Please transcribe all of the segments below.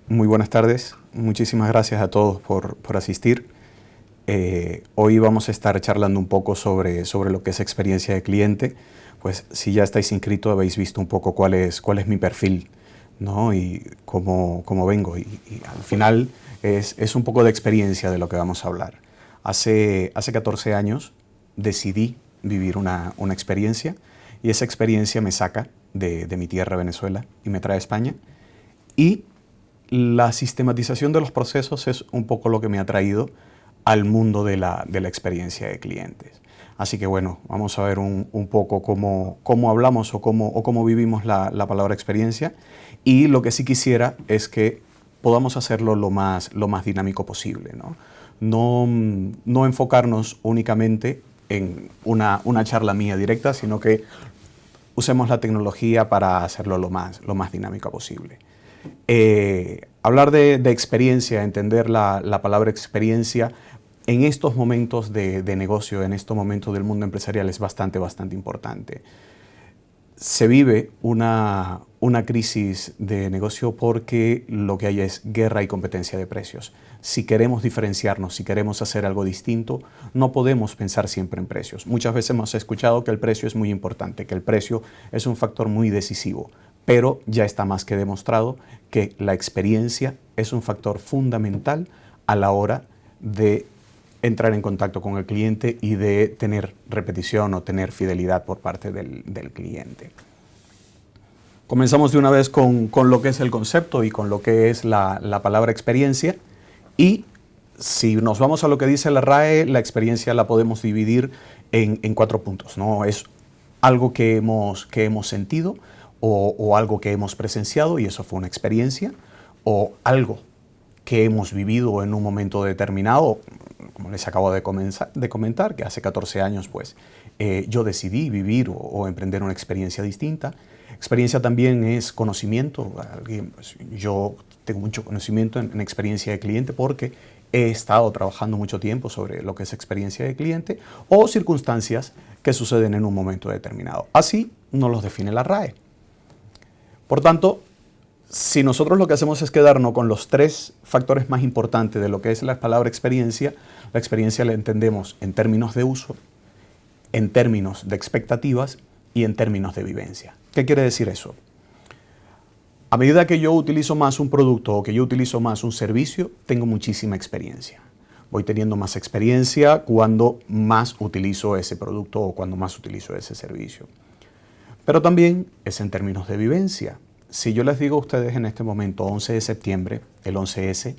Muy buenas tardes. Muchísimas gracias a todos por asistir. Hoy vamos a estar charlando un poco sobre lo que es experiencia de cliente. Pues si ya estáis inscritos habéis visto un poco cuál es mi perfil, ¿no? Y cómo vengo. Y al final es un poco de experiencia de lo que vamos a hablar. Hace 14 años decidí vivir una experiencia y esa experiencia me saca de mi tierra, Venezuela, y me trae a España. Y la sistematización de los procesos es un poco lo que me ha traído al mundo de la experiencia de clientes. Así que bueno, vamos a ver un poco cómo hablamos o cómo vivimos la palabra experiencia. Y lo que sí quisiera es que podamos hacerlo lo más dinámico posible, ¿no? No enfocarnos únicamente en una charla mía directa, sino que usemos la tecnología para hacerlo lo más dinámico posible. Hablar de experiencia, entender la palabra experiencia en estos momentos de negocio, en estos momentos del mundo empresarial es bastante importante. Se vive una crisis de negocio porque lo que hay es guerra y competencia de precios. Si queremos diferenciarnos, si queremos hacer algo distinto, no podemos pensar siempre en precios. Muchas veces hemos escuchado que el precio es muy importante, que el precio es un factor muy decisivo, pero ya está más que demostrado que la experiencia es un factor fundamental a la hora de entrar en contacto con el cliente y de tener repetición o tener fidelidad por parte del cliente. Comenzamos de una vez con lo que es el concepto y con lo que es la palabra experiencia. Y si nos vamos a lo que dice la RAE, la experiencia la podemos dividir en 4 puntos, ¿no? Es algo que hemos sentido o algo que hemos presenciado y eso fue una experiencia, o algo que hemos vivido en un momento determinado, como les acabo de comentar, que hace 14 años pues yo decidí vivir o emprender una experiencia distinta. Experiencia también es conocimiento. Pues, yo tengo mucho conocimiento en experiencia de cliente porque he estado trabajando mucho tiempo sobre lo que es experiencia de cliente o circunstancias que suceden en un momento determinado. Así nos los define la RAE. Por tanto, si nosotros lo que hacemos es quedarnos con los 3 factores más importantes de lo que es la palabra experiencia, la experiencia la entendemos en términos de uso, en términos de expectativas y en términos de vivencia. ¿Qué quiere decir eso? A medida que yo utilizo más un producto o que yo utilizo más un servicio, tengo muchísima experiencia. Voy teniendo más experiencia cuando más utilizo ese producto o cuando más utilizo ese servicio. Pero también es en términos de vivencia. Si yo les digo a ustedes en este momento 11 de septiembre, el 11S,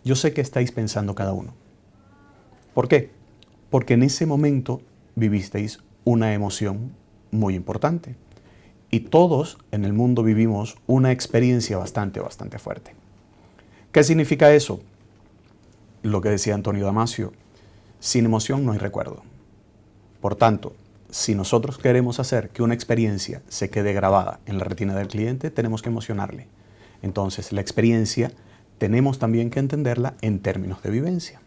yo sé que estáis pensando cada uno. ¿Por qué? Porque en ese momento vivisteis una emoción muy importante. Y todos en el mundo vivimos una experiencia bastante fuerte. ¿Qué significa eso? Lo que decía Antonio Damasio, sin emoción no hay recuerdo. Por tanto, si nosotros queremos hacer que una experiencia se quede grabada en la retina del cliente, tenemos que emocionarle. Entonces, la experiencia tenemos también que entenderla en términos de vivencia.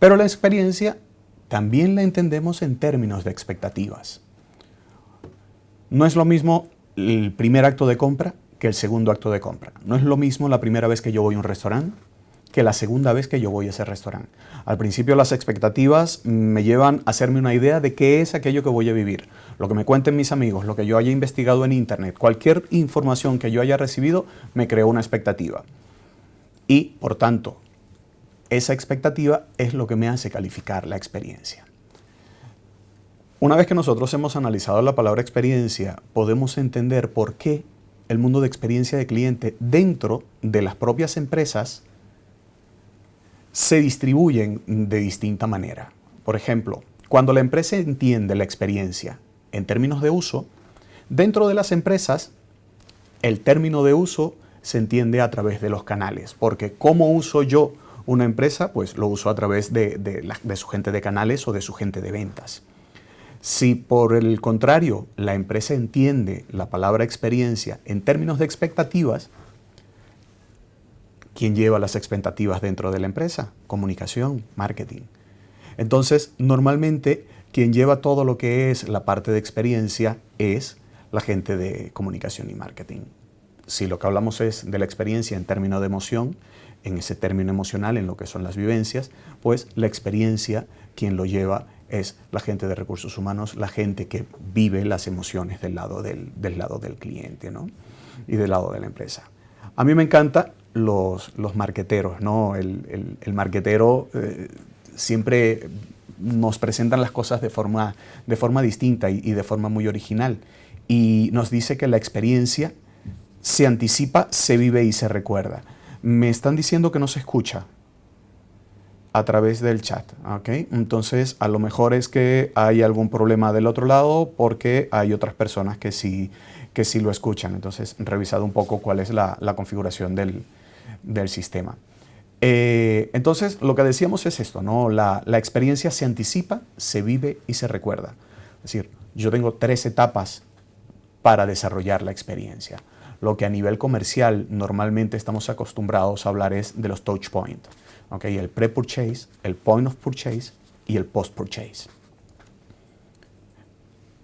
Pero la experiencia también la entendemos en términos de expectativas. No es lo mismo el primer acto de compra que el segundo acto de compra. No es lo mismo la primera vez que yo voy a un restaurante que la segunda vez que yo voy a ese restaurante. Al principio las expectativas me llevan a hacerme una idea de qué es aquello que voy a vivir. Lo que me cuenten mis amigos, lo que yo haya investigado en internet, cualquier información que yo haya recibido me creó una expectativa. Y, por tanto, esa expectativa es lo que me hace calificar la experiencia. Una vez que nosotros hemos analizado la palabra experiencia, podemos entender por qué el mundo de experiencia de cliente dentro de las propias empresas se distribuyen de distinta manera. Por ejemplo, cuando la empresa entiende la experiencia en términos de uso, dentro de las empresas el término de uso se entiende a través de los canales, porque ¿cómo uso yo una empresa? Pues lo uso a través de su gente de canales o de su gente de ventas. Si por el contrario la empresa entiende la palabra experiencia en términos de expectativas, ¿quién lleva las expectativas dentro de la empresa? Comunicación, marketing. Entonces, normalmente, quien lleva todo lo que es la parte de experiencia es la gente de comunicación y marketing. si lo que hablamos es de la experiencia en términos de emoción, en ese término emocional, en lo que son las vivencias, pues la experiencia, quien lo lleva es la gente de recursos humanos, la gente que vive las emociones del lado del cliente, ¿no? Y del lado de la empresa. A mí me encantan los marqueteros, ¿no? El marquetero siempre nos presentan las cosas de forma distinta y de forma muy original. Y nos dice que la experiencia se anticipa, se vive y se recuerda. Me están diciendo que no se escucha a través del chat, ¿ok? Entonces, a lo mejor es que hay algún problema del otro lado porque hay otras personas que sí lo escuchan. Entonces, revisado un poco cuál es la configuración del sistema. Entonces, lo que decíamos es esto, ¿no? La experiencia se anticipa, se vive y se recuerda. Es decir, yo tengo 3 etapas para desarrollar la experiencia. Lo que a nivel comercial normalmente estamos acostumbrados a hablar es de los touch points. ¿Okay? El pre-purchase, el point of purchase y el post-purchase.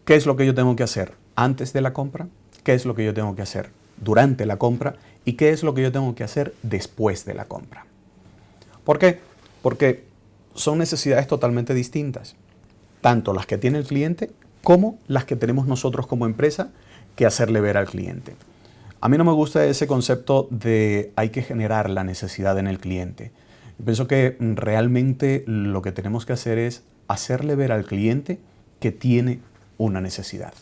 ¿Qué es lo que yo tengo que hacer antes de la compra? ¿Qué es lo que yo tengo que hacer durante la compra? ¿Y qué es lo que yo tengo que hacer después de la compra? ¿Por qué? Porque son necesidades totalmente distintas. Tanto las que tiene el cliente como las que tenemos nosotros como empresa que hacerle ver al cliente. A mí no me gusta ese concepto de hay que generar la necesidad en el cliente. Yo pienso que realmente lo que tenemos que hacer es hacerle ver al cliente que tiene una necesidad.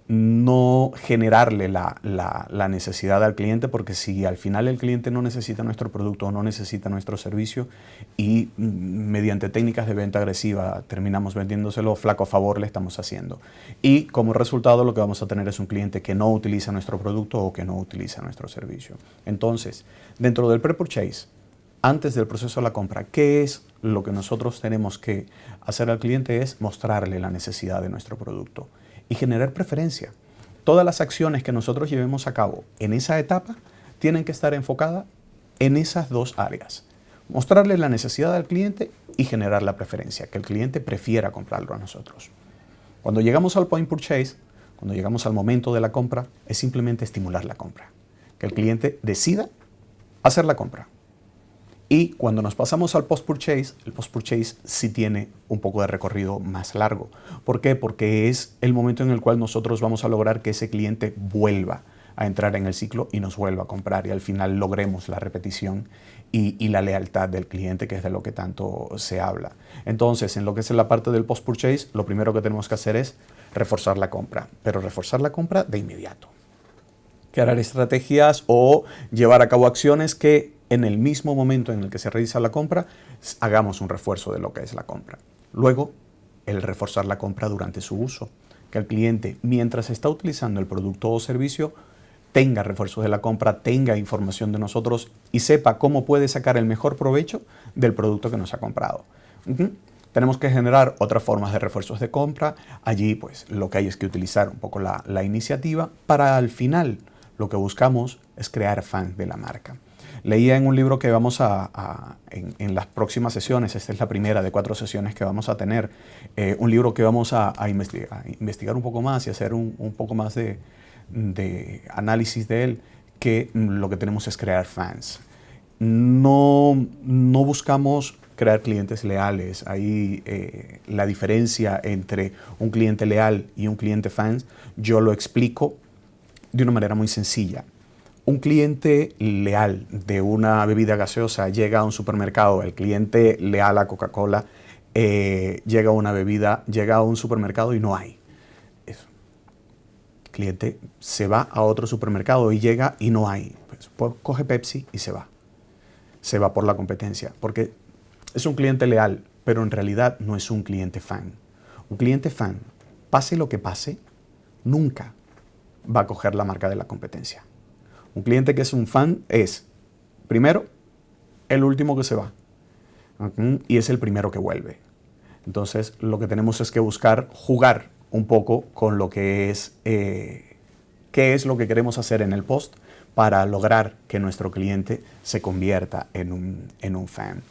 No generarle la necesidad al cliente, porque si al final el cliente no necesita nuestro producto o no necesita nuestro servicio y mediante técnicas de venta agresiva terminamos vendiéndoselo, flaco favor le estamos haciendo. Y como resultado lo que vamos a tener es un cliente que no utiliza nuestro producto o que no utiliza nuestro servicio. Entonces, dentro del pre-purchase, antes del proceso de la compra, ¿qué es lo que nosotros tenemos que hacer al cliente? Es mostrarle la necesidad de nuestro producto y generar preferencia. Todas las acciones que nosotros llevemos a cabo en esa etapa tienen que estar enfocadas en esas 2 áreas. Mostrarle la necesidad al cliente y generar la preferencia, que el cliente prefiera comprarlo a nosotros. Cuando llegamos al point purchase, cuando llegamos al momento de la compra, es simplemente estimular la compra. Que el cliente decida hacer la compra. Y cuando nos pasamos al post-purchase, el post-purchase sí tiene un poco de recorrido más largo. ¿Por qué? Porque es el momento en el cual nosotros vamos a lograr que ese cliente vuelva a entrar en el ciclo y nos vuelva a comprar. Y al final logremos la repetición y la lealtad del cliente, que es de lo que tanto se habla. Entonces, en lo que es la parte del post-purchase, lo primero que tenemos que hacer es reforzar la compra. Pero reforzar la compra de inmediato. Crear estrategias o llevar a cabo acciones que en el mismo momento en el que se realiza la compra, hagamos un refuerzo de lo que es la compra. Luego, el reforzar la compra durante su uso. Que el cliente, mientras está utilizando el producto o servicio, tenga refuerzos de la compra, tenga información de nosotros y sepa cómo puede sacar el mejor provecho del producto que nos ha comprado. Tenemos que generar otras formas de refuerzos de compra. Allí, pues, lo que hay es que utilizar un poco la iniciativa para al final lo que buscamos es crear fans de la marca. Leía en un libro que vamos en las próximas sesiones, esta es la primera de 4 sesiones que vamos a tener, un libro que vamos a investigar un poco más y hacer un poco más de análisis de él, que lo que tenemos es crear fans. No buscamos crear clientes leales. Ahí la diferencia entre un cliente leal y un cliente fans, yo lo explico de una manera muy sencilla. Un cliente leal de una bebida gaseosa llega a un supermercado, el cliente leal a Coca-Cola llega a un supermercado y no hay. Eso. El cliente se va a otro supermercado y llega y no hay. Pues coge Pepsi y se va. Se va por la competencia, porque es un cliente leal, pero en realidad no es un cliente fan. Un cliente fan, pase lo que pase, nunca va a coger la marca de la competencia. Un cliente que es un fan es, primero, el último que se va, y es el primero que vuelve. Entonces, lo que tenemos es que buscar jugar un poco con lo que es, qué es lo que queremos hacer en el post para lograr que nuestro cliente se convierta en un fan.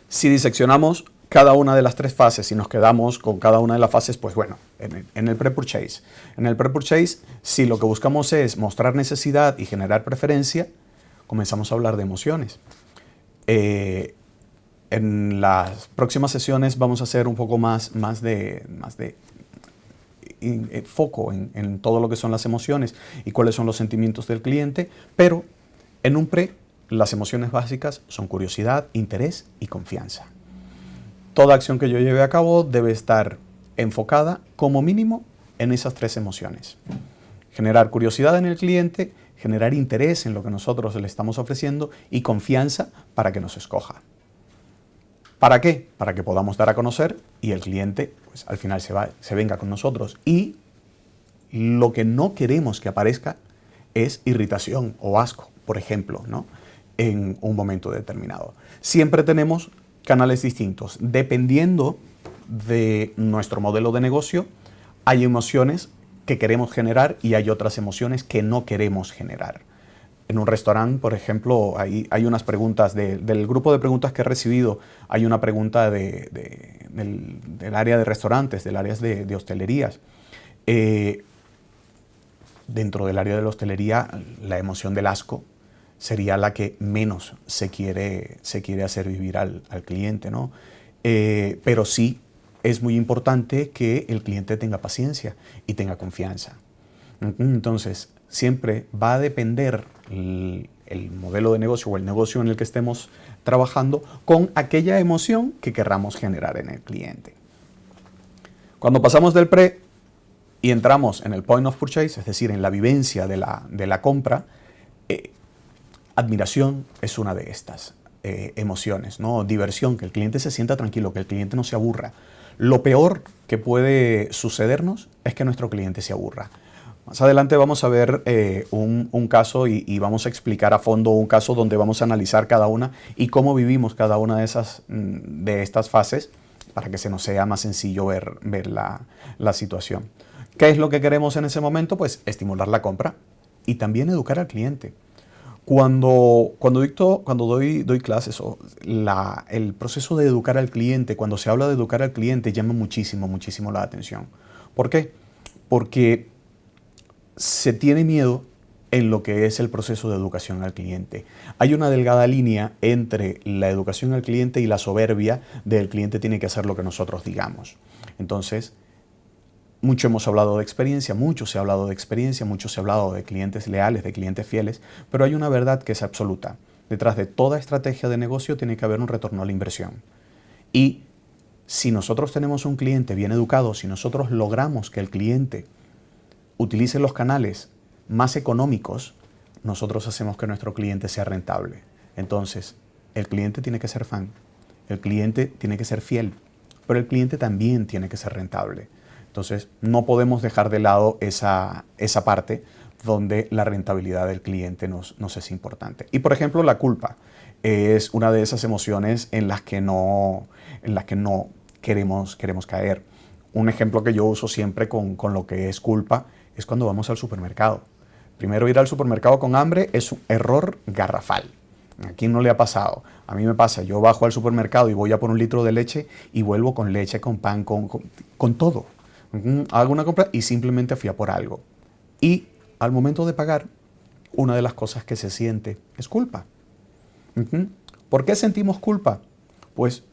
Si diseccionamos cada una de las tres fases, si nos quedamos con cada una de las fases, pues bueno, en el pre-purchase. En el pre-purchase, si lo que buscamos es mostrar necesidad y generar preferencia, comenzamos a hablar de emociones. En las próximas sesiones vamos a hacer un poco más de foco en todo lo que son las emociones y cuáles son los sentimientos del cliente, pero en un pre, las emociones básicas son curiosidad, interés y confianza. Toda acción que yo lleve a cabo debe estar enfocada como mínimo en esas tres emociones. Generar curiosidad en el cliente, generar interés en lo que nosotros le estamos ofreciendo y confianza para que nos escoja. ¿Para qué? Para que podamos dar a conocer y el cliente pues, al final se venga con nosotros. Y lo que no queremos que aparezca es irritación o asco, por ejemplo, ¿no? En un momento determinado. Siempre tenemos canales distintos. Dependiendo de nuestro modelo de negocio, hay emociones que queremos generar y hay otras emociones que no queremos generar. En un restaurante, por ejemplo, hay unas preguntas, del grupo de preguntas que he recibido, hay una pregunta del área de restaurantes, del área de hostelerías. Dentro del área de la hostelería, la emoción del asco sería la que menos se quiere hacer vivir al cliente, ¿no? Pero sí es muy importante que el cliente tenga paciencia y tenga confianza. Entonces, siempre va a depender el modelo de negocio o el negocio en el que estemos trabajando con aquella emoción que querramos generar en el cliente. Cuando pasamos del pre y entramos en el point of purchase, es decir, en la vivencia de la compra, admiración es una de estas emociones, ¿no? Diversión, que el cliente se sienta tranquilo, que el cliente no se aburra. Lo peor que puede sucedernos es que nuestro cliente se aburra. Más adelante vamos a ver un caso y vamos a explicar a fondo un caso donde vamos a analizar cada una y cómo vivimos cada una de estas fases para que se nos sea más sencillo ver la situación. ¿Qué es lo que queremos en ese momento? Pues estimular la compra y también educar al cliente. Cuando doy clases, el proceso de educar al cliente, cuando se habla de educar al cliente, llama muchísimo la atención. ¿Por qué? Porque se tiene miedo en lo que es el proceso de educación al cliente. Hay una delgada línea entre la educación al cliente y la soberbia del cliente tiene que hacer lo que nosotros digamos. Entonces, mucho hemos hablado de experiencia, mucho se ha hablado de clientes leales, de clientes fieles, pero hay una verdad que es absoluta. Detrás de toda estrategia de negocio tiene que haber un retorno a la inversión. Y si nosotros tenemos un cliente bien educado, si nosotros logramos que el cliente utilice los canales más económicos, nosotros hacemos que nuestro cliente sea rentable. Entonces, el cliente tiene que ser fan, el cliente tiene que ser fiel, pero el cliente también tiene que ser rentable. Entonces, no podemos dejar de lado esa parte donde la rentabilidad del cliente nos es importante. Y, por ejemplo, la culpa es una de esas emociones en las que no queremos caer. Un ejemplo que yo uso siempre con lo que es culpa es cuando vamos al supermercado. Primero, ir al supermercado con hambre es un error garrafal. ¿A quién no le ha pasado? A mí me pasa, yo bajo al supermercado y voy a por un litro de leche y vuelvo con leche, con pan, con todo. Hago una compra y simplemente fui a por algo. Y al momento de pagar, una de las cosas que se siente es culpa. ¿Por qué sentimos culpa? Pues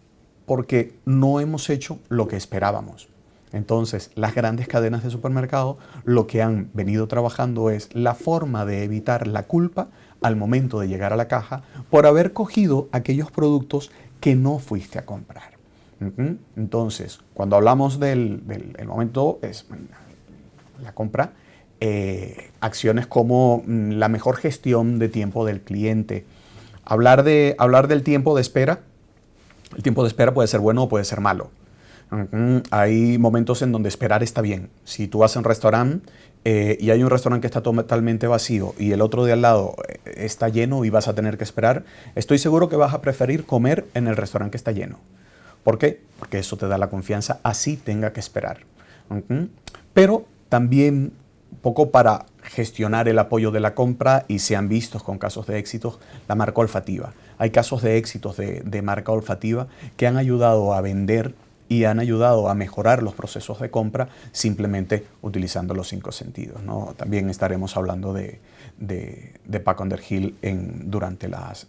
porque no hemos hecho lo que esperábamos. Entonces, las grandes cadenas de supermercado lo que han venido trabajando es la forma de evitar la culpa al momento de llegar a la caja por haber cogido aquellos productos que no fuiste a comprar. Entonces, cuando hablamos del momento, es la compra, acciones como la mejor gestión de tiempo del cliente. Hablar del tiempo de espera. El tiempo de espera puede ser bueno o puede ser malo. Hay momentos en donde esperar está bien. Si tú vas a un restaurante y hay un restaurante que está totalmente vacío y el otro de al lado está lleno y vas a tener que esperar, estoy seguro que vas a preferir comer en el restaurante que está lleno. ¿Por qué? Porque eso te da la confianza, así tenga que esperar. Pero también, un poco para gestionar el apoyo de la compra y se han visto con casos de éxitos la marca olfativa. Hay casos de éxitos de marca olfativa que han ayudado a vender y han ayudado a mejorar los procesos de compra simplemente utilizando los 5 sentidos, ¿no? También estaremos hablando de Pack Underhill durante las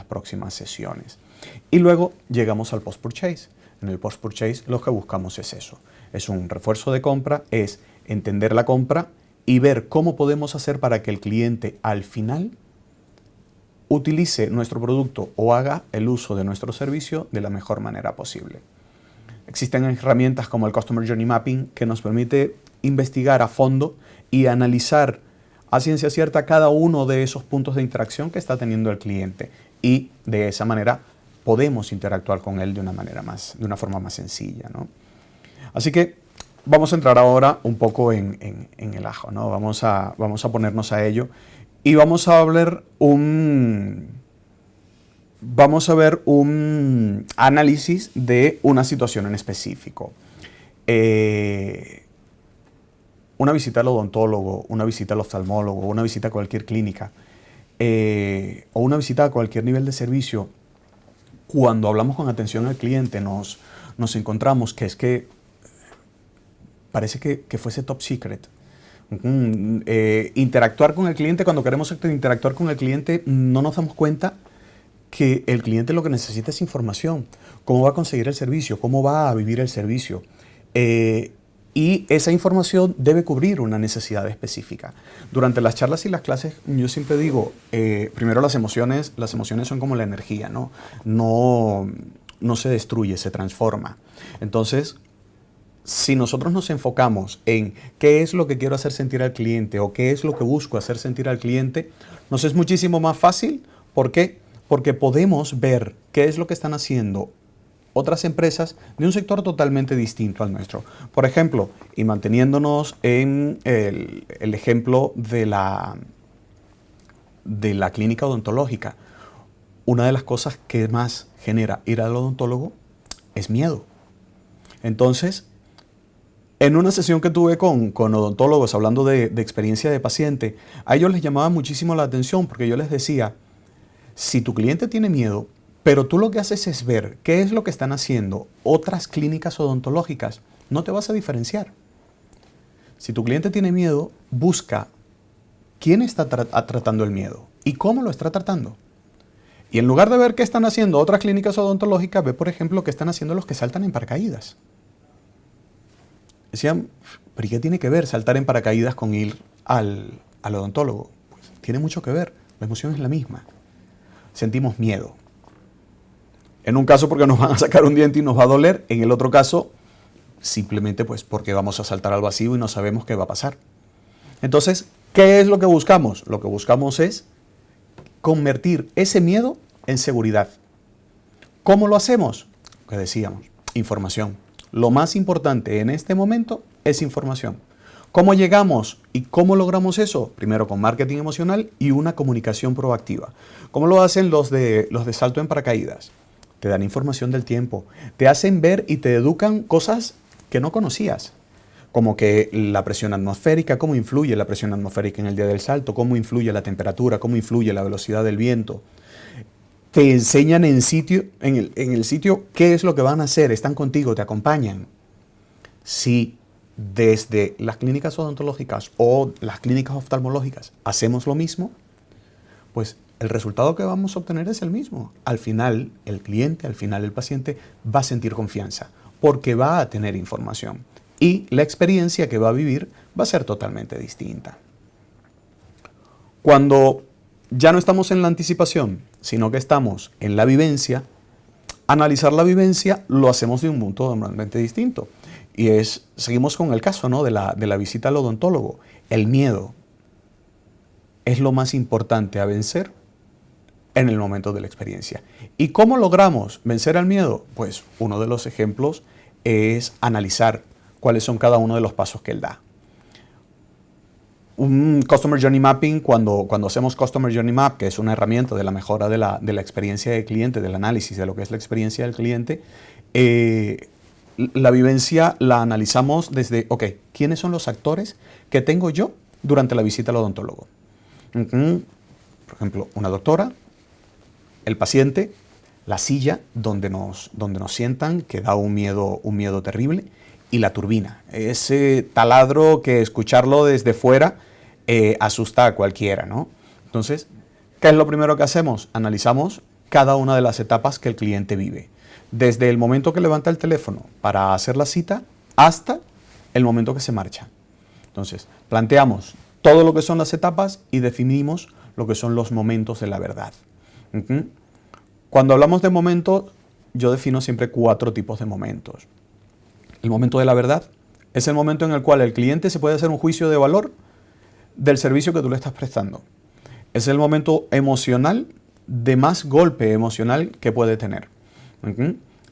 próximas sesiones. Y luego llegamos al post-purchase. En el post-purchase lo que buscamos es eso. Es un refuerzo de compra, es entender la compra y ver cómo podemos hacer para que el cliente al final utilice nuestro producto o haga el uso de nuestro servicio de la mejor manera posible. Existen herramientas como el Customer Journey Mapping que nos permite investigar a fondo y analizar a ciencia cierta cada uno de esos puntos de interacción que está teniendo el cliente, y de esa manera podemos interactuar con él de una forma más sencilla, ¿no? Así que vamos a entrar ahora un poco en el ajo, ¿no? Vamos a ponernos a ello y vamos a ver un análisis de una situación en específico. Una visita al odontólogo, una visita al oftalmólogo, una visita a cualquier clínica o una visita a cualquier nivel de servicio, cuando hablamos con atención al cliente nos encontramos que parece que fuese top secret. Interactuar con el cliente, cuando queremos interactuar con el cliente, no nos damos cuenta que el cliente lo que necesita es información. ¿Cómo va a conseguir el servicio? ¿Cómo va a vivir el servicio? Y esa información debe cubrir una necesidad específica. Durante las charlas y las clases yo siempre digo, primero las emociones son como la energía, ¿no? No se destruye, se transforma. Entonces, si nosotros nos enfocamos en qué es lo que quiero hacer sentir al cliente o qué es lo que busco hacer sentir al cliente, nos es muchísimo más fácil. ¿Por qué? Porque podemos ver qué es lo que están haciendo otras empresas de un sector totalmente distinto al nuestro. Por ejemplo, y manteniéndonos en el ejemplo de la clínica odontológica, una de las cosas que más genera ir al odontólogo es miedo. Entonces, en una sesión que tuve con odontólogos hablando de experiencia de paciente, a ellos les llamaba muchísimo la atención porque yo les decía, si tu cliente tiene miedo, pero tú lo que haces es ver qué es lo que están haciendo otras clínicas odontológicas, no te vas a diferenciar. Si tu cliente tiene miedo, busca quién está tratando el miedo y cómo lo está tratando. Y en lugar de ver qué están haciendo otras clínicas odontológicas, ve, por ejemplo, qué están haciendo los que saltan en paracaídas. Decían, ¿pero qué tiene que ver saltar en paracaídas con ir al odontólogo? Pues tiene mucho que ver, la emoción es la misma. Sentimos miedo. En un caso porque nos van a sacar un diente y nos va a doler, en el otro caso simplemente pues porque vamos a saltar al vacío y no sabemos qué va a pasar. Entonces, ¿qué es lo que buscamos? Lo que buscamos es convertir ese miedo en seguridad. ¿Cómo lo hacemos? Lo que decíamos, información. Lo más importante en este momento es información. ¿Cómo llegamos y cómo logramos eso? Primero con marketing emocional y una comunicación proactiva. ¿Cómo lo hacen los de salto en paracaídas? Te dan información del tiempo, te hacen ver y te educan cosas que no conocías, como que la presión atmosférica, cómo influye la presión atmosférica en el día del salto, cómo influye la temperatura, cómo influye la velocidad del viento. Te enseñan en el sitio qué es lo que van a hacer, están contigo, te acompañan. Si desde las clínicas odontológicas o las clínicas oftalmológicas hacemos lo mismo, pues el resultado que vamos a obtener es el mismo. Al final, el cliente, al final el paciente va a sentir confianza porque va a tener información y la experiencia que va a vivir va a ser totalmente distinta. Cuando ya no estamos en la anticipación, sino que estamos en la vivencia, analizar la vivencia lo hacemos de un punto totalmente distinto. Y seguimos con el caso, ¿no?, de la visita al odontólogo. El miedo es lo más importante a vencer en el momento de la experiencia. ¿Y cómo logramos vencer al miedo? Pues uno de los ejemplos es analizar cuáles son cada uno de los pasos que él da. Un Customer Journey Mapping, cuando hacemos Customer Journey Map, que es una herramienta de la mejora de la experiencia del cliente, del análisis de lo que es la experiencia del cliente, la vivencia la analizamos desde, ok, ¿quiénes son los actores que tengo yo durante la visita al odontólogo. Por ejemplo, una doctora, el paciente, la silla donde nos sientan, que da un miedo terrible, y la turbina, ese taladro que escucharlo desde fuera asusta a cualquiera, ¿no? Entonces, ¿qué es lo primero que hacemos? Analizamos cada una de las etapas que el cliente vive. Desde el momento que levanta el teléfono para hacer la cita hasta el momento que se marcha. Entonces, planteamos todo lo que son las etapas y definimos lo que son los momentos de la verdad. Cuando hablamos de momentos, yo defino siempre 4 tipos de momentos. El momento de la verdad es el momento en el cual el cliente se puede hacer un juicio de valor del servicio que tú le estás prestando. Es el momento emocional de más golpe emocional que puede tener.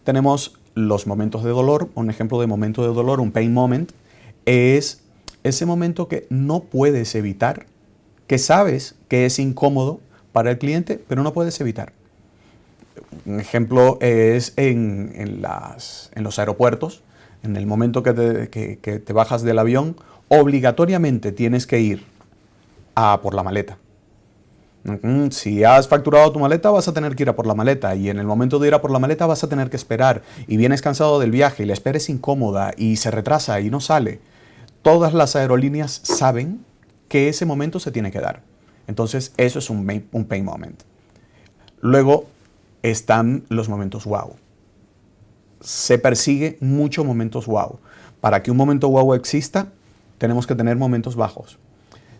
Tenemos los momentos de dolor. Un ejemplo de momento de dolor, un pain moment, es ese momento que no puedes evitar, que sabes que es incómodo para el cliente, pero no puedes evitar. Un ejemplo es en los aeropuertos, en el momento que te bajas del avión, obligatoriamente tienes que ir a por la maleta. Si has facturado tu maleta, vas a tener que ir a por la maleta, y en el momento de ir a por la maleta vas a tener que esperar, y vienes cansado del viaje y la espera es incómoda y se retrasa y no sale. Todas las aerolíneas saben que ese momento se tiene que dar. Entonces eso es un pain moment. Luego están los momentos wow. Se persigue muchos momentos wow. Para que un momento wow exista, tenemos que tener momentos bajos.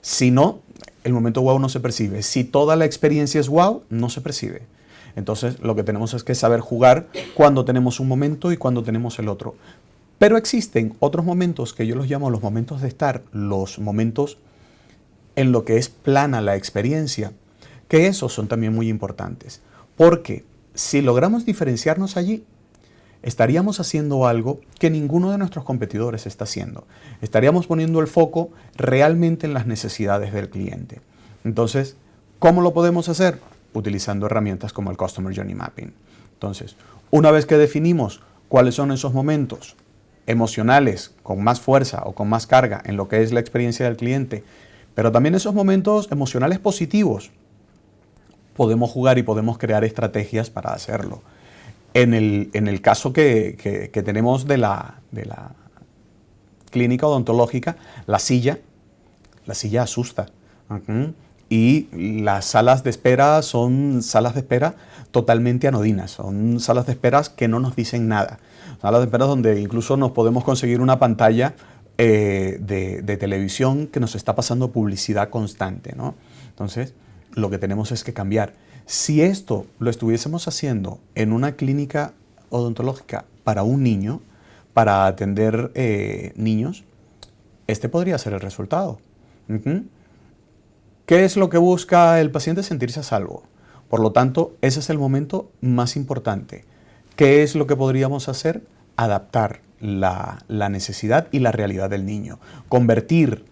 Si no, el momento wow no se percibe. Si toda la experiencia es wow, no se percibe. Entonces, lo que tenemos es que saber jugar cuando tenemos un momento y cuando tenemos el otro. Pero existen otros momentos que yo los llamo los momentos de estar, los momentos en lo que es plana la experiencia, que esos son también muy importantes. Porque si logramos diferenciarnos allí, estaríamos haciendo algo que ninguno de nuestros competidores está haciendo. Estaríamos poniendo el foco realmente en las necesidades del cliente. Entonces, ¿cómo lo podemos hacer? Utilizando herramientas como el Customer Journey Mapping. Entonces, una vez que definimos cuáles son esos momentos emocionales con más fuerza o con más carga en lo que es la experiencia del cliente, pero también esos momentos emocionales positivos, podemos jugar y podemos crear estrategias para hacerlo. En el caso que tenemos de la clínica odontológica, la silla asusta. Y las salas de espera son salas de espera totalmente anodinas, son salas de espera que no nos dicen nada. Salas de espera donde incluso nos podemos conseguir una pantalla de televisión que nos está pasando publicidad constante, ¿no? Entonces, lo que tenemos es que cambiar. Si esto lo estuviésemos haciendo en una clínica odontológica para un niño, para atender niños, este podría ser el resultado. ¿Qué es lo que busca el paciente? Sentirse a salvo. Por lo tanto, ese es el momento más importante. ¿Qué es lo que podríamos hacer? Adaptar la necesidad y la realidad del niño. Convertir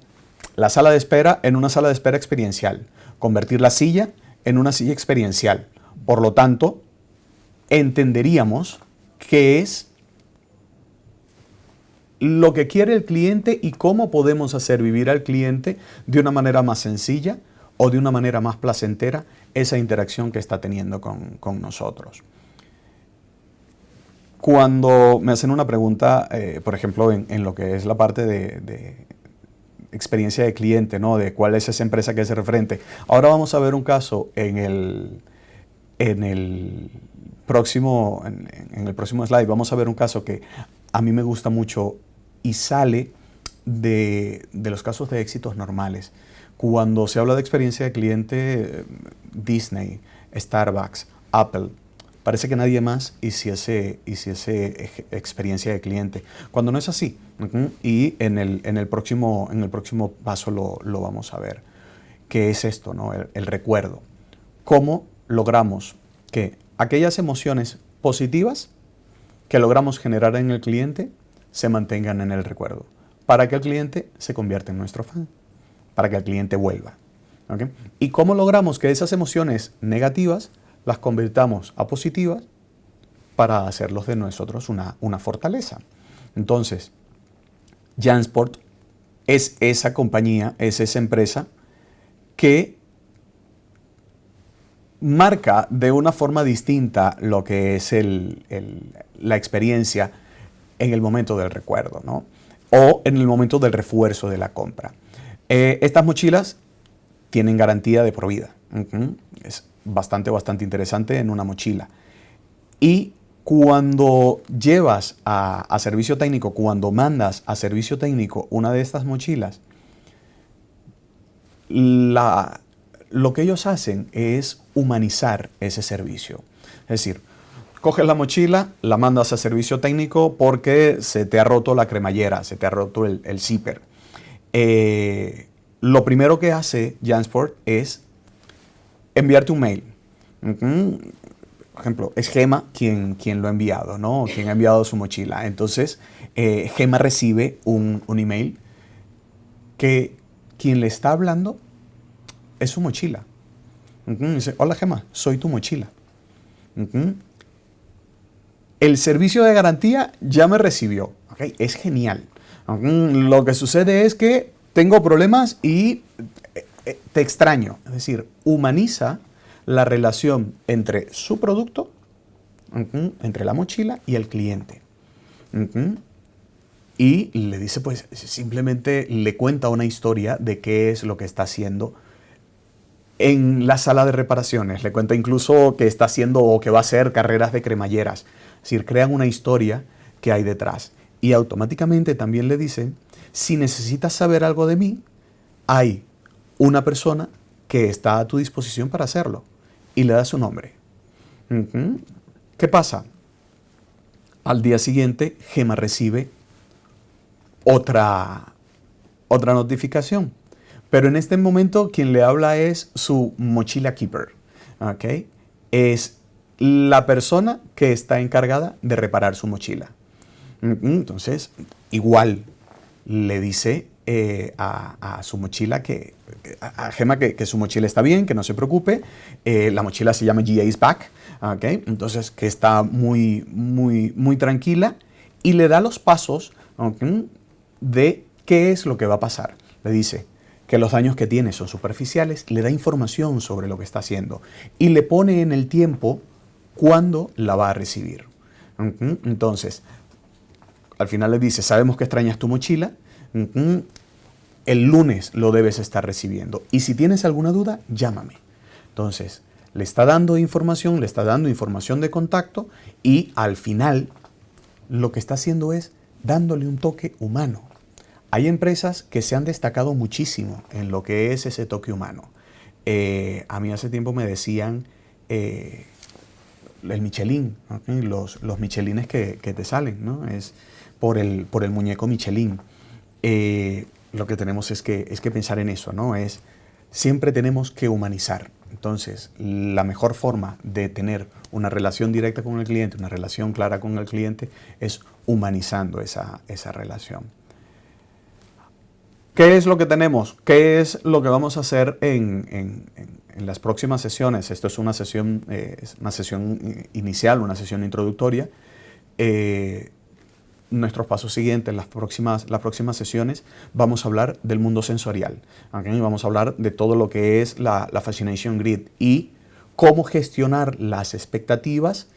la sala de espera en una sala de espera experiencial. Convertir la silla en una silla experiencial. Por lo tanto, entenderíamos qué es lo que quiere el cliente y cómo podemos hacer vivir al cliente de una manera más sencilla o de una manera más placentera esa interacción que está teniendo con nosotros. Cuando me hacen una pregunta, por ejemplo, en lo que es la parte de experiencia de cliente, ¿no? De cuál es esa empresa que es referente. Ahora vamos a ver un caso en el próximo slide. Vamos a ver un caso que a mí me gusta mucho y sale de los casos de éxitos normales. Cuando se habla de experiencia de cliente, Disney, Starbucks, Apple, parece que nadie más hiciese experiencia de cliente, cuando no es así. Y en el próximo paso lo vamos a ver. ¿Qué es esto, no? El recuerdo. ¿Cómo logramos que aquellas emociones positivas que logramos generar en el cliente se mantengan en el recuerdo, para que el cliente se convierta en nuestro fan, para que el cliente vuelva? ¿Okay? ¿Y cómo logramos que esas emociones negativas las convirtamos a positivas para hacerlos de nosotros una fortaleza? Entonces, Jansport es esa compañía, es esa empresa que marca de una forma distinta lo que es la experiencia en el momento del recuerdo, ¿no? O en el momento del refuerzo de la compra. Estas mochilas tienen garantía de por vida. Es bastante interesante en una mochila. Y cuando llevas a servicio técnico, cuando mandas a servicio técnico una de estas mochilas, lo que ellos hacen es humanizar ese servicio. Es decir, coges la mochila, la mandas a servicio técnico porque se te ha roto la cremallera, se te ha roto el zipper. Lo primero que hace Jansport es enviarte un mail. Por ejemplo, es Gema quien lo ha enviado, ¿no? Quien ha enviado su mochila. Entonces, Gema recibe un email que quien le está hablando es su mochila. Dice, hola Gema, soy tu mochila. El servicio de garantía ya me recibió. ¿Okay? Es genial. Lo que sucede es que tengo problemas y te extraño. Es decir, humaniza la relación entre su producto, entre la mochila y el cliente. Y le dice, pues, simplemente le cuenta una historia de qué es lo que está haciendo en la sala de reparaciones. Le cuenta incluso que está haciendo o que va a hacer carreras de cremalleras. Es decir, crean una historia que hay detrás. Y automáticamente también le dicen, si necesitas saber algo de mí, hay una persona que está a tu disposición para hacerlo. Y le da su nombre. ¿Qué pasa? Al día siguiente, Gema recibe otra notificación. Pero en este momento quien le habla es su mochila keeper. ¿Okay? Es la persona que está encargada de reparar su mochila. Entonces, igual le dice a su mochila a Gema que su mochila está bien, que no se preocupe. La mochila se llama GA's Back. ¿Okay? Entonces, que está muy tranquila y le da los pasos, ¿okay?, de qué es lo que va a pasar. Le dice que los daños que tiene son superficiales, le da información sobre lo que está haciendo y le pone en el tiempo cuándo la va a recibir. Entonces, al final le dice, sabemos que extrañas tu mochila, el lunes lo debes estar recibiendo y si tienes alguna duda, llámame. Entonces, le está dando información de contacto y al final lo que está haciendo es dándole un toque humano. Hay empresas que se han destacado muchísimo en lo que es ese toque humano. A mí hace tiempo me decían el Michelin, ¿okay?, los Michelines que te salen, ¿no? Es por el muñeco Michelin. Lo que tenemos es que pensar en eso, ¿no? Siempre tenemos que humanizar. Entonces, la mejor forma de tener una relación directa con el cliente, una relación clara con el cliente, es humanizando esa relación. ¿Qué es lo que tenemos? ¿Qué es lo que vamos a hacer en las próximas sesiones? Esto es una sesión inicial, una sesión introductoria. Nuestros pasos siguientes, las próximas sesiones, vamos a hablar del mundo sensorial. ¿Okay? Vamos a hablar de todo lo que es la Fascination Grid y cómo gestionar las expectativas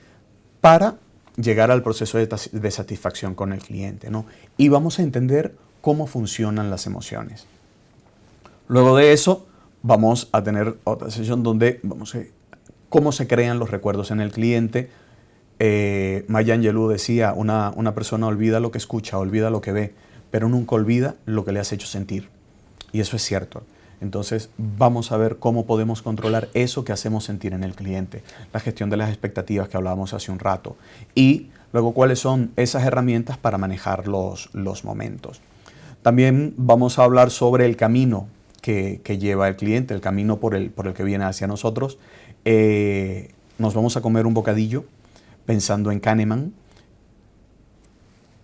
para llegar al proceso de satisfacción con el cliente, ¿no? Y vamos a entender cómo funcionan las emociones. Luego de eso, vamos a tener otra sesión donde vamos a ver cómo se crean los recuerdos en el cliente. Maya Angelou decía, una persona olvida lo que escucha, olvida lo que ve, pero nunca olvida lo que le has hecho sentir. Y eso es cierto. Entonces, vamos a ver cómo podemos controlar eso que hacemos sentir en el cliente, la gestión de las expectativas que hablábamos hace un rato, y luego cuáles son esas herramientas para manejar los momentos. También vamos a hablar sobre el camino que lleva el cliente, el camino por el que viene hacia nosotros. Nos vamos a comer un bocadillo pensando en Kahneman.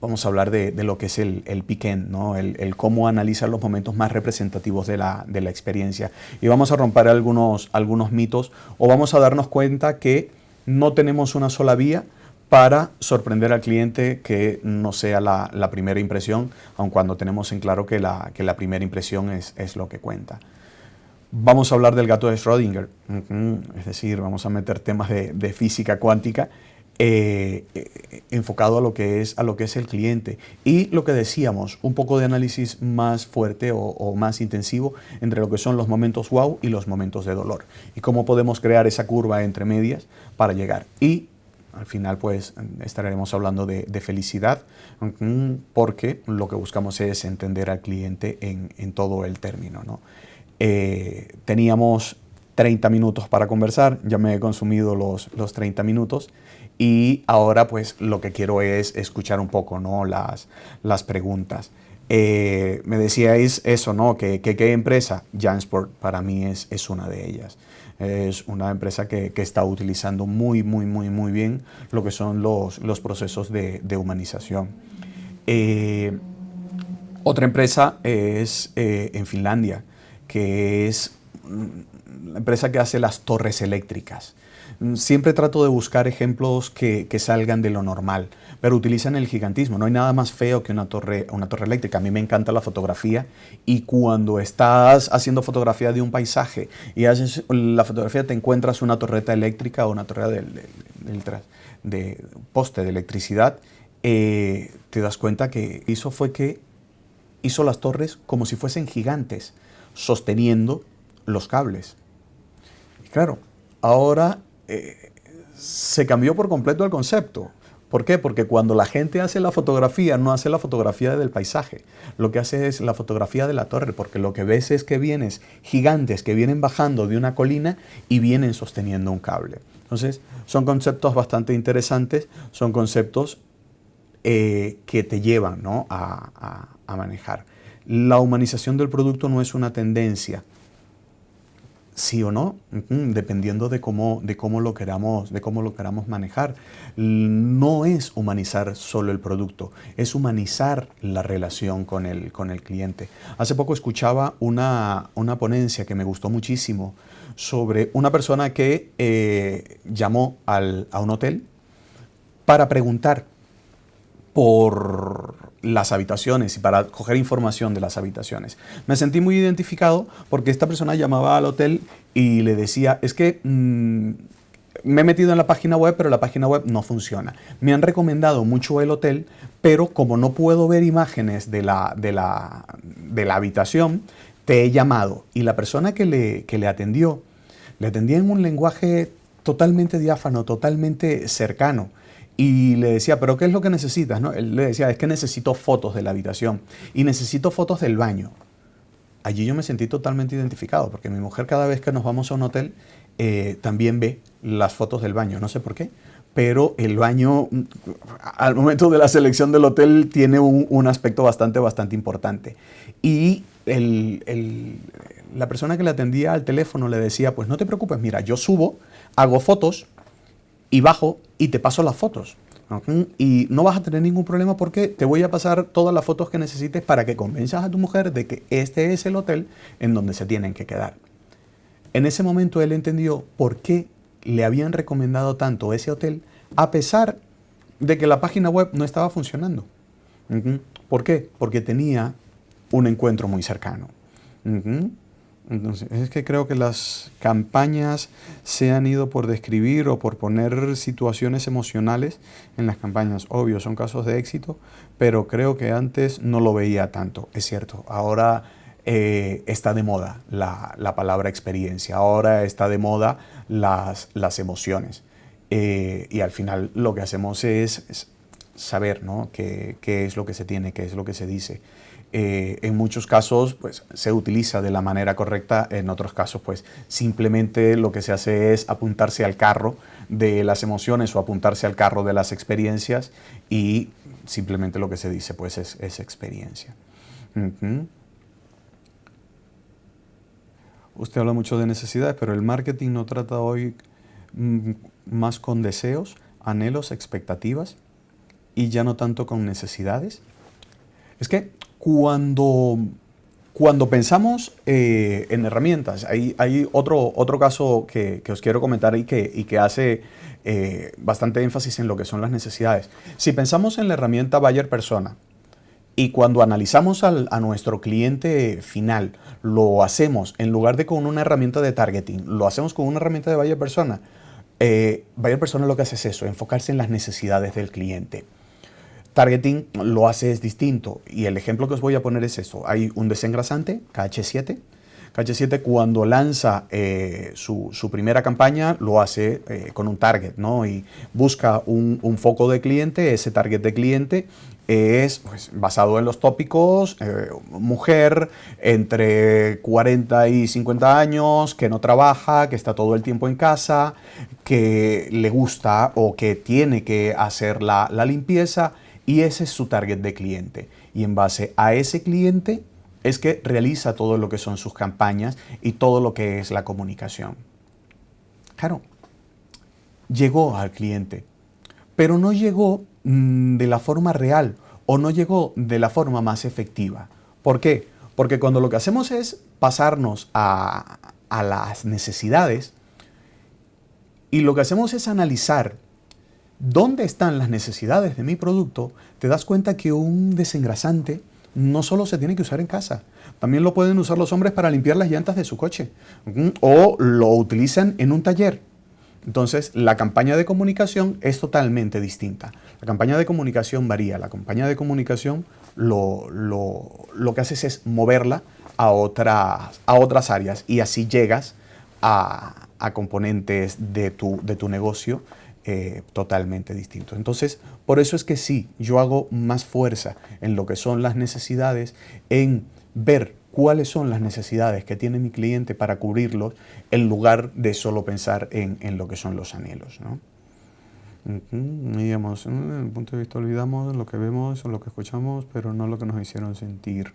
Vamos a hablar de lo que es el pick-end, ¿no? el cómo analizar los momentos más representativos de la experiencia. Y vamos a romper algunos mitos o vamos a darnos cuenta que no tenemos una sola vía para sorprender al cliente, que no sea la primera impresión, aun cuando tenemos en claro que la primera impresión es lo que cuenta. Vamos a hablar del gato de Schrödinger, es decir, vamos a meter temas de física cuántica enfocado a lo que es el cliente. Y lo que decíamos, un poco de análisis más fuerte o más intensivo entre lo que son los momentos wow y los momentos de dolor. Y cómo podemos crear esa curva entre medias para llegar. Y al final pues estaremos hablando de felicidad, porque lo que buscamos es entender al cliente en todo el término, ¿no? Teníamos 30 minutos para conversar, ya me he consumido los 30 minutos y ahora pues lo que quiero es escuchar un poco, ¿no? las preguntas. Me decíais eso, ¿no? ¿Qué empresa? Jansport para mí es una de ellas. Es una empresa que está utilizando muy bien lo que son los procesos de humanización. Otra empresa es en Finlandia, que es la empresa que hace las torres eléctricas. Siempre trato de buscar ejemplos que salgan de lo normal, pero utilizan el gigantismo. No hay nada más feo que una torre eléctrica. A mí me encanta la fotografía y cuando estás haciendo fotografía de un paisaje y haces la fotografía, te encuentras una torreta eléctrica o una torre de poste de electricidad, te das cuenta que hizo las torres como si fuesen gigantes, sosteniendo los cables. Y claro, ahora se cambió por completo el concepto. ¿Por qué? Porque cuando la gente hace la fotografía, no hace la fotografía del paisaje. Lo que hace es la fotografía de la torre, porque lo que ves es que vienen gigantes que vienen bajando de una colina y vienen sosteniendo un cable. Entonces, son conceptos bastante interesantes, son conceptos que te llevan, ¿no? a manejar. La humanización del producto no es una tendencia, sí o no, dependiendo de cómo lo queramos manejar. No es humanizar solo el producto, es humanizar la relación con el cliente. Hace poco escuchaba una ponencia que me gustó muchísimo sobre una persona que llamó a un hotel para preguntar por las habitaciones y para coger información de las habitaciones. Me sentí muy identificado porque esta persona llamaba al hotel y le decía, es que me he metido en la página web, pero la página web no funciona. Me han recomendado mucho el hotel, pero como no puedo ver imágenes de la habitación, te he llamado. Y la persona que le atendía en un lenguaje totalmente diáfano, totalmente cercano. Y le decía, ¿pero qué es lo que necesitas? ¿No? Él le decía, es que necesito fotos de la habitación y necesito fotos del baño. Allí yo me sentí totalmente identificado, porque mi mujer cada vez que nos vamos a un hotel también ve las fotos del baño. No sé por qué, pero el baño, al momento de la selección del hotel, tiene un aspecto bastante importante. Y la persona que le atendía al teléfono le decía, pues no te preocupes, mira, yo subo, hago fotos, y bajo y te paso las fotos. Y no vas a tener ningún problema porque te voy a pasar todas las fotos que necesites para que convenzas a tu mujer de que este es el hotel en donde se tienen que quedar. En ese momento él entendió por qué le habían recomendado tanto ese hotel a pesar de que la página web no estaba funcionando. ¿Por qué? Porque tenía un encuentro muy cercano. Entonces, es que creo que las campañas se han ido por describir o por poner situaciones emocionales en las campañas. Obvio, son casos de éxito, pero creo que antes no lo veía tanto. Es cierto, ahora está de moda la palabra experiencia, ahora está de moda las emociones. Y al final lo que hacemos es saber, ¿no? qué es lo que se tiene, qué es lo que se dice. En muchos casos pues, se utiliza de la manera correcta, en otros casos pues, simplemente lo que se hace es apuntarse al carro de las emociones o apuntarse al carro de las experiencias y simplemente lo que se dice pues, es experiencia. Usted habla mucho de necesidades, pero el marketing no trata hoy más con deseos, anhelos, expectativas y ya no tanto con necesidades. Es que cuando Cuando pensamos en herramientas, hay otro caso que os quiero comentar y que hace bastante énfasis en lo que son las necesidades. Si pensamos en la herramienta Buyer Persona y cuando analizamos a nuestro cliente final, lo hacemos en lugar de con una herramienta de targeting, lo hacemos con una herramienta de Buyer Persona. Buyer Persona lo que hace es eso, enfocarse en las necesidades del cliente. Targeting lo hace es distinto y el ejemplo que os voy a poner es esto. Hay un desengrasante, KH7. KH7 cuando lanza su primera campaña lo hace con un target, ¿no? Y busca un foco de cliente. Ese target de cliente es pues, basado en los tópicos, mujer entre 40 y 50 años, que no trabaja, que está todo el tiempo en casa, que le gusta o que tiene que hacer la limpieza. Y ese es su target de cliente. Y en base a ese cliente es que realiza todo lo que son sus campañas y todo lo que es la comunicación. Claro, llegó al cliente, pero no llegó de la forma real o no llegó de la forma más efectiva. ¿Por qué? Porque cuando lo que hacemos es pasarnos a las necesidades y lo que hacemos es analizar ¿dónde están las necesidades de mi producto? Te das cuenta que un desengrasante no solo se tiene que usar en casa, también lo pueden usar los hombres para limpiar las llantas de su coche o lo utilizan en un taller. Entonces, la campaña de comunicación es totalmente distinta. La campaña de comunicación varía. La campaña de comunicación lo que haces es moverla a otras áreas y así llegas a componentes de tu negocio totalmente distintos. Entonces, por eso es que sí, yo hago más fuerza en lo que son las necesidades, en ver cuáles son las necesidades que tiene mi cliente para cubrirlos, en lugar de solo pensar en lo que son los anhelos, ¿no? Digamos, en el punto de vista olvidamos lo que vemos o lo que escuchamos, pero no lo que nos hicieron sentir.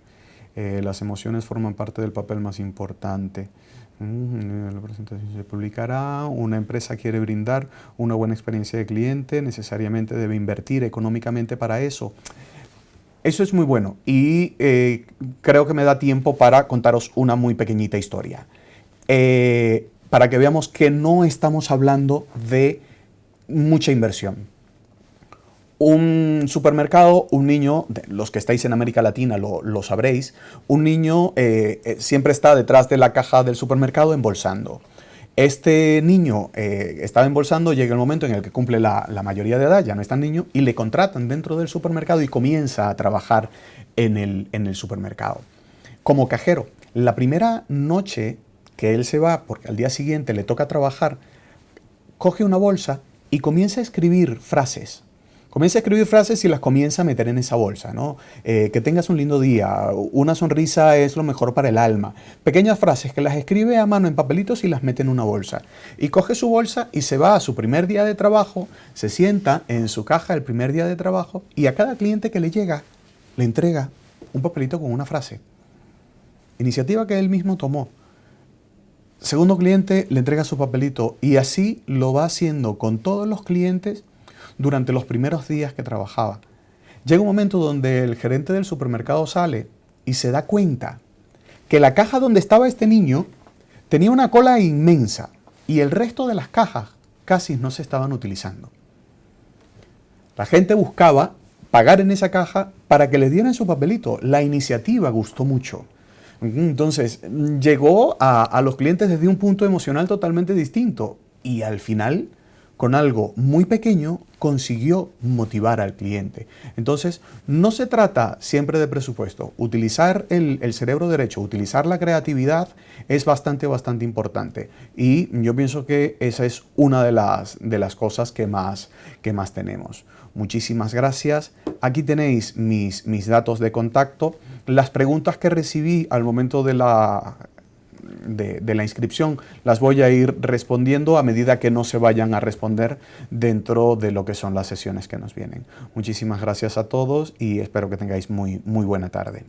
Las emociones forman parte del papel más importante. La presentación se publicará. Una empresa quiere brindar una buena experiencia de cliente, necesariamente debe invertir económicamente para eso. Eso es muy bueno y creo que me da tiempo para contaros una muy pequeñita historia. Para que veamos que no estamos hablando de mucha inversión. Un supermercado, un niño, los que estáis en América Latina lo sabréis, un niño siempre está detrás de la caja del supermercado embolsando. Este niño estaba embolsando, llega el momento en el que cumple la mayoría de edad, ya no es tan niño, y le contratan dentro del supermercado y comienza a trabajar en el supermercado. Como cajero, la primera noche que él se va, porque al día siguiente le toca trabajar, coge una bolsa y comienza a escribir frases. Comienza a escribir frases y las comienza a meter en esa bolsa, ¿no? Que tengas un lindo día, una sonrisa es lo mejor para el alma. Pequeñas frases que las escribe a mano en papelitos y las mete en una bolsa. Y coge su bolsa y se va a su primer día de trabajo, se sienta en su caja el primer día de trabajo y a cada cliente que le llega le entrega un papelito con una frase. Iniciativa que él mismo tomó. Segundo cliente le entrega su papelito y así lo va haciendo con todos los clientes durante los primeros días que trabajaba. Llega un momento donde el gerente del supermercado sale y se da cuenta que la caja donde estaba este niño tenía una cola inmensa y el resto de las cajas casi no se estaban utilizando. La gente buscaba pagar en esa caja para que le dieran su papelito. La iniciativa gustó mucho. Entonces, llegó a los clientes desde un punto emocional totalmente distinto y al final, con algo muy pequeño, consiguió motivar al cliente. Entonces, no se trata siempre de presupuesto. Utilizar el cerebro derecho, utilizar la creatividad es bastante importante. Y yo pienso que esa es una de las cosas que más tenemos. Muchísimas gracias. Aquí tenéis mis datos de contacto. Las preguntas que recibí al momento de la inscripción las voy a ir respondiendo a medida que no se vayan a responder dentro de lo que son las sesiones que nos vienen. Muchísimas gracias a todos y espero que tengáis muy buena tarde.